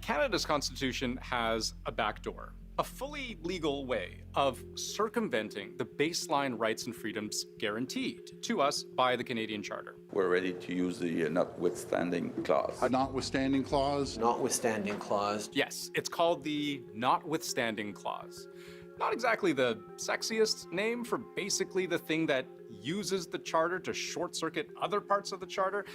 Canada's constitution has a backdoor, a fully legal way of circumventing the baseline rights and freedoms guaranteed to us by the Canadian Charter. We're ready to use the notwithstanding clause. A notwithstanding clause? Notwithstanding clause. Yes, it's called the notwithstanding clause. Not exactly the sexiest name for basically the thing that uses the Charter to short-circuit other parts of the Charter,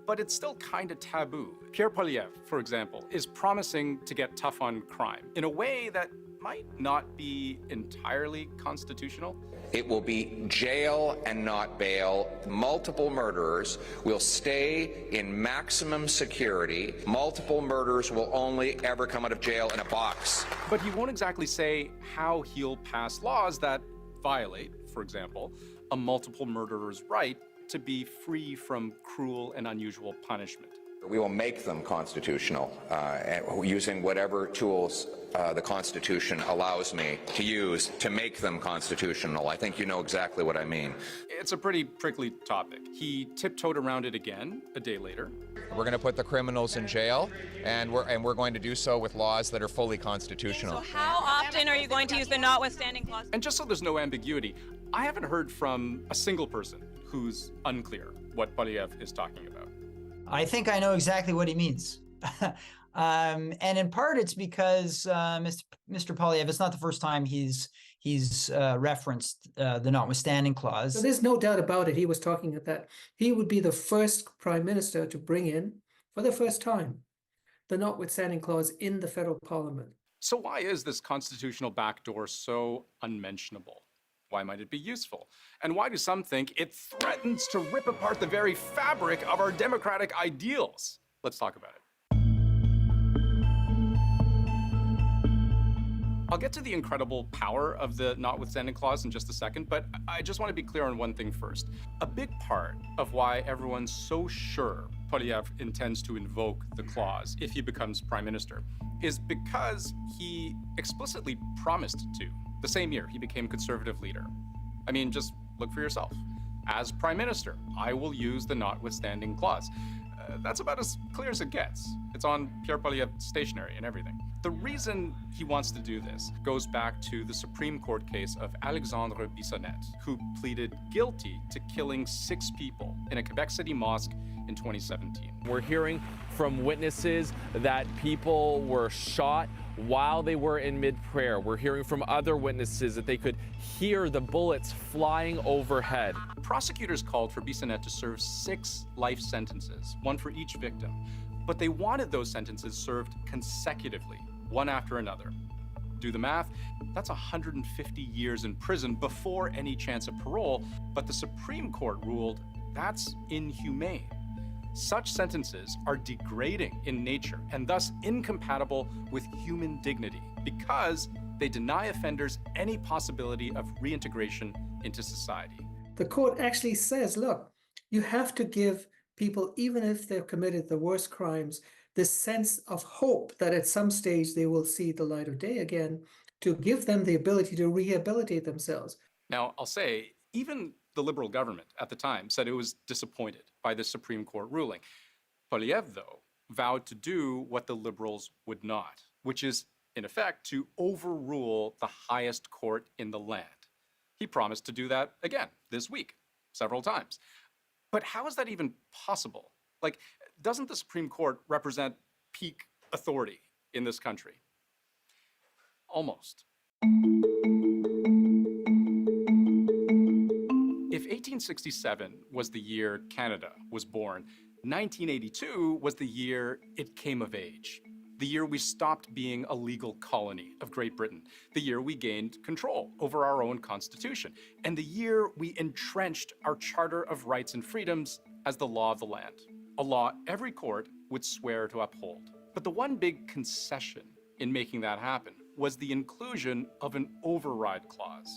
but it's still kind of taboo. Pierre Poilievre, for example, is promising to get tough on crime in a way that might not be entirely constitutional. It will be jail and not bail. Multiple murderers will stay in maximum security. Multiple murderers will only ever come out of jail in a box. But he won't exactly say how he'll pass laws that violate, for example, a multiple murderer's right to be free from cruel and unusual punishment. We will make them constitutional using whatever tools the Constitution allows me to use to make them constitutional. I think you know exactly what I mean. It's a pretty prickly topic. He tiptoed around it again a day later. We're going to put the criminals in jail, and we're going to do so with laws that are fully constitutional. So how often are you going to use the notwithstanding clause? And just so there's no ambiguity, I haven't heard from a single person who's unclear what Poilievre is talking about. I think I know exactly what he means. And in part, it's because Mr. Poilievre, it's not the first time he's referenced the notwithstanding clause. So there's no doubt about it. He was talking at that. He would be the first prime minister to bring in, for the first time, the notwithstanding clause in the federal parliament. So why is this constitutional backdoor so unmentionable? Why might it be useful? And why do some think it threatens to rip apart the very fabric of our democratic ideals? Let's talk about it. I'll get to the incredible power of the notwithstanding clause in just a second, but I just want to be clear on one thing first. A big part of why everyone's so sure Poilievre intends to invoke the clause if he becomes prime minister is because he explicitly promised to. The same year he became conservative leader. I mean, just look for yourself. As prime minister, I will use the notwithstanding clause. That's about as clear as it gets. It's on Pierre Poilievre's stationery and everything. The reason he wants to do this goes back to the Supreme Court case of Alexandre Bissonnette, who pleaded guilty to killing 6 people in a Quebec City mosque in 2017. We're hearing from witnesses that people were shot while they were in mid-prayer. We're hearing from other witnesses that they could hear the bullets flying overhead. Prosecutors called for Bissonnette to serve 6 life sentences, one for each victim. But they wanted those sentences served consecutively, one after another. Do the math, that's 150 years in prison before any chance of parole, but the Supreme Court ruled that's inhumane. Such sentences are degrading in nature and thus incompatible with human dignity because they deny offenders any possibility of reintegration into society. The court actually says, look, you have to give people, even if they've committed the worst crimes, this sense of hope that at some stage they will see the light of day again, to give them the ability to rehabilitate themselves. Now, I'll say, even the Liberal government at the time said it was disappointed by the Supreme Court ruling. Poilievre, though, vowed to do what the Liberals would not, which is, in effect, to overrule the highest court in the land. He promised to do that again this week, several times. But how is that even possible? Like, doesn't the Supreme Court represent peak authority in this country? Almost. If 1867 was the year Canada was born, 1982 was the year it came of age. The year we stopped being a legal colony of Great Britain. The year we gained control over our own constitution. And the year we entrenched our Charter of Rights and Freedoms as the law of the land. A law every court would swear to uphold. But the one big concession in making that happen was the inclusion of an override clause.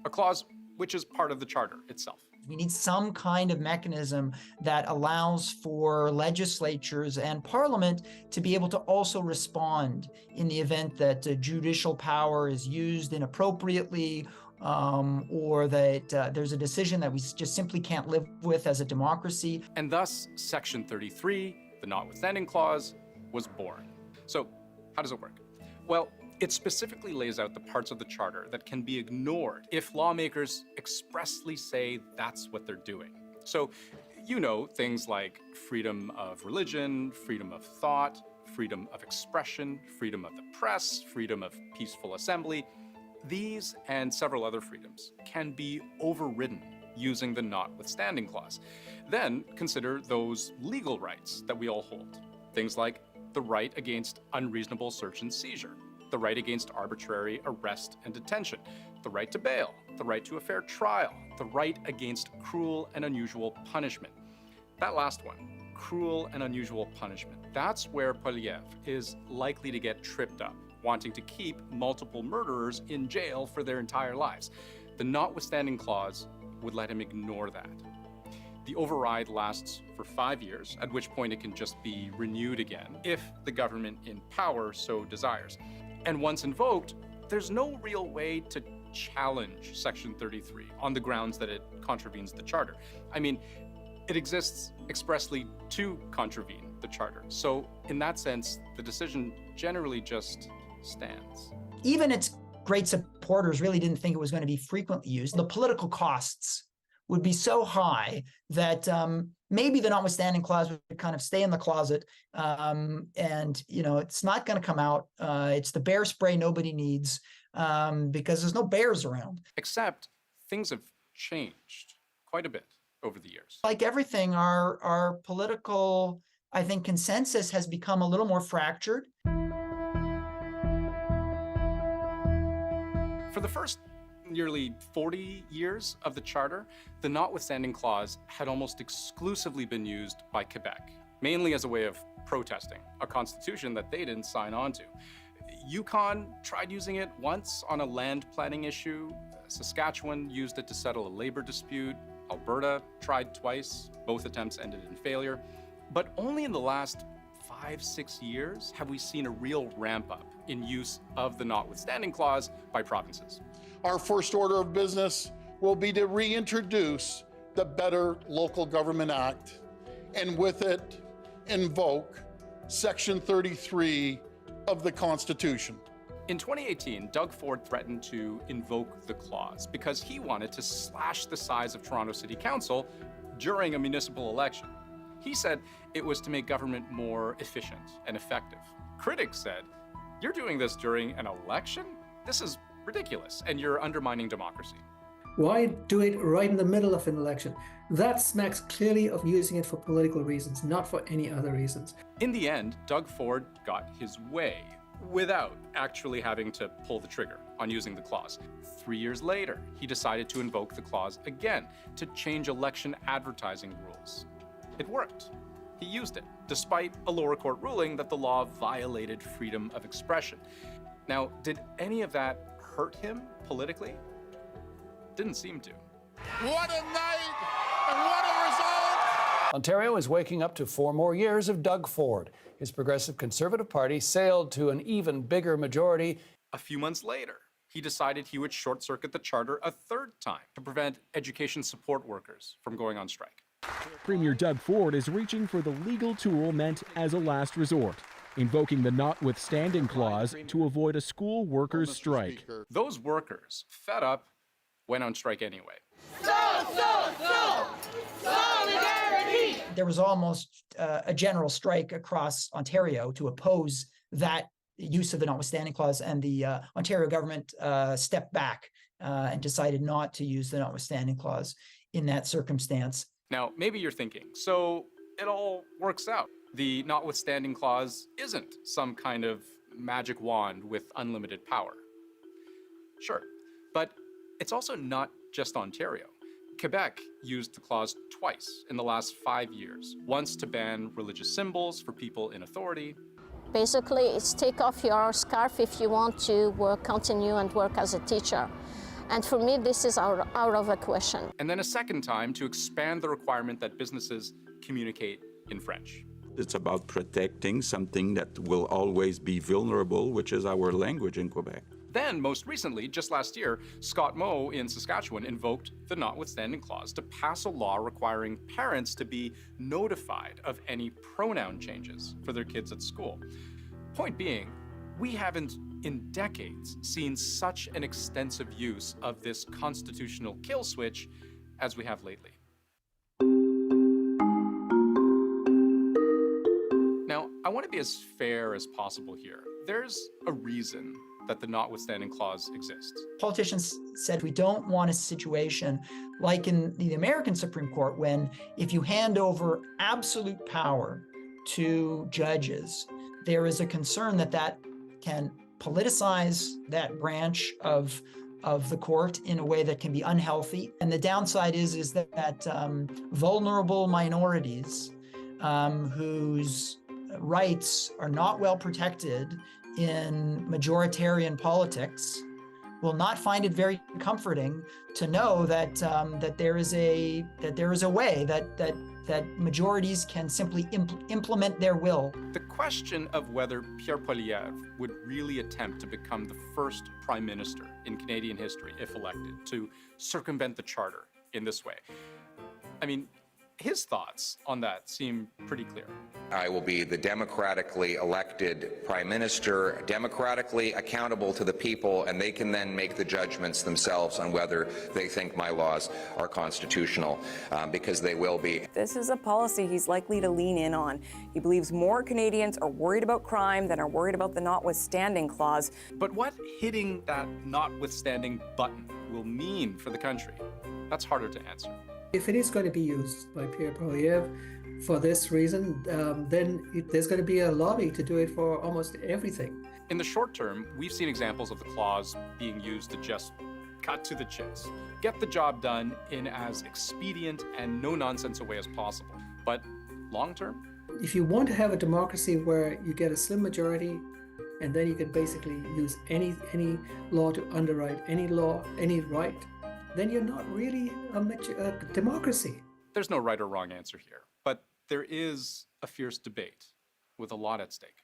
A clause which is part of the Charter itself. We need some kind of mechanism that allows for legislatures and Parliament to be able to also respond in the event that judicial power is used inappropriately, or that there's a decision that we just simply can't live with as a democracy. And thus, Section 33, the notwithstanding clause, was born. So how does it work? Well, it specifically lays out the parts of the charter that can be ignored if lawmakers expressly say that's what they're doing. So, things like freedom of religion, freedom of thought, freedom of expression, freedom of the press, freedom of peaceful assembly. These and several other freedoms can be overridden using the notwithstanding clause. Then consider those legal rights that we all hold. Things like the right against unreasonable search and seizure, the right against arbitrary arrest and detention, the right to bail, the right to a fair trial, the right against cruel and unusual punishment. That last one, cruel and unusual punishment, that's where Poilievre is likely to get tripped up, wanting to keep multiple murderers in jail for their entire lives. The notwithstanding clause would let him ignore that. The override lasts for 5 years, at which point it can just be renewed again if the government in power so desires. And once invoked, there's no real way to challenge Section 33 on the grounds that it contravenes the Charter. I mean, it exists expressly to contravene the Charter. So in that sense, the decision generally just stands. Even its great supporters really didn't think it was going to be frequently used. The political costs would be so high that maybe the notwithstanding clause would kind of stay in the closet, and it's not going to come out. It's the bear spray nobody needs because there's no bears around. Except things have changed quite a bit over the years. Like everything, our political, I think, consensus has become a little more fractured. For the first nearly 40 years of the Charter, the notwithstanding clause had almost exclusively been used by Quebec, mainly as a way of protesting a constitution that they didn't sign on to. Yukon tried using it once on a land planning issue. Saskatchewan used it to settle a labor dispute. Alberta tried twice. Both attempts ended in failure. But only in the last 5-6 years have we seen a real ramp up in use of the notwithstanding clause by provinces. Our first order of business will be to reintroduce the Better Local Government Act, and with it, invoke Section 33 of the Constitution. In 2018, Doug Ford threatened to invoke the clause because he wanted to slash the size of Toronto City Council during a municipal election. He said it was to make government more efficient and effective. Critics said, "You're doing this during an election? This is ridiculous, and you're undermining democracy." Why do it right in the middle of an election? That smacks clearly of using it for political reasons, not for any other reasons. In the end, Doug Ford got his way without actually having to pull the trigger on using the clause. 3 years later, he decided to invoke the clause again to change election advertising rules. It worked. He used it, despite a lower court ruling that the law violated freedom of expression. Now, did any of that hurt him politically? Didn't seem to. What a night and what a result! Ontario is waking up to 4 more years of Doug Ford. His Progressive Conservative Party sailed to an even bigger majority. A few months later, he decided he would short-circuit the Charter a third time to prevent education support workers from going on strike. Premier Doug Ford is reaching for the legal tool meant as a last resort, invoking the notwithstanding clause to avoid a school workers' strike. Those workers, fed up, went on strike anyway. Solidarity! There was almost a general strike across Ontario to oppose that use of the notwithstanding clause, and the Ontario government stepped back and decided not to use the notwithstanding clause in that circumstance. Now, maybe you're thinking, so it all works out. The notwithstanding clause isn't some kind of magic wand with unlimited power. Sure, but it's also not just Ontario. Quebec used the clause twice in the last 5 years, once to ban religious symbols for people in authority. Basically, it's take off your scarf if you want to continue and work as a teacher. And for me, this is out of the question. And then a second time to expand the requirement that businesses communicate in French. It's about protecting something that will always be vulnerable, which is our language in Quebec. Then, most recently, just last year, Scott Moe in Saskatchewan invoked the notwithstanding clause to pass a law requiring parents to be notified of any pronoun changes for their kids at school. Point being, we haven't in decades seen such an extensive use of this constitutional kill switch as we have lately. Now, I want to be as fair as possible here. There's a reason that the notwithstanding clause exists. Politicians said we don't want a situation like in the American Supreme Court, when if you hand over absolute power to judges, there is a concern that that can politicize that branch of the court in a way that can be unhealthy. And the downside is that vulnerable minorities whose rights are not well protected in majoritarian politics will not find it very comforting to know that that there is a way that majorities can simply implement their will. The question of whether Pierre Poilievre would really attempt to become the first prime minister in Canadian history, if elected, to circumvent the charter in this way. I mean, his thoughts on that seem pretty clear. I will be the democratically elected prime minister, democratically accountable to the people, and they can then make the judgments themselves on whether they think my laws are constitutional, because they will be. This is a policy he's likely to lean in on. He believes more Canadians are worried about crime than are worried about the notwithstanding clause. But what hitting that notwithstanding button will mean for the country, that's harder to answer. If it is going to be used by Pierre Poilievre for this reason, then there's going to be a lobby to do it for almost everything. In the short term, we've seen examples of the clause being used to just cut to the chase, get the job done in as expedient and no-nonsense a way as possible. But long term? If you want to have a democracy where you get a slim majority, and then you can basically use any law to underwrite any law, any right, then you're not really a democracy. There's no right or wrong answer here, but there is a fierce debate with a lot at stake.